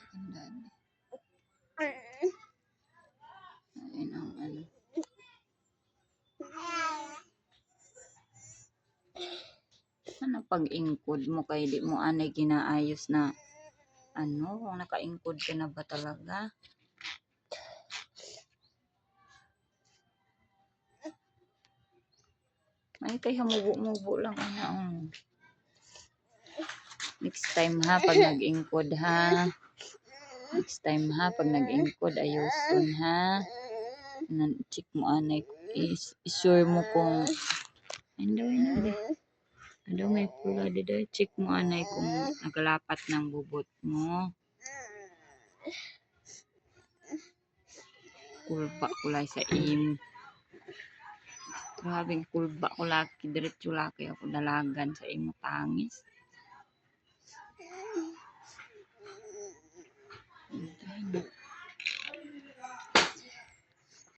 Tandaan. Ayun ang ano. Ano pag-ingkod mo kay di mo anay ginaayos na ano, kung naka-ingkod ka na ba talaga? Ay, kay hamubo-mubo lang ano. Next time ha, pag nag-ingkod ha. Next time ha, pag nag-ingkod, ayuson ha. Check mo anay, isure mo kung, hindi. Ano may pula dito, check mo anay kung naglapat ng bubot mo. Kulba kulay sa grabing kulba ko laki, diretso laki ako dalagan sa imo tangis.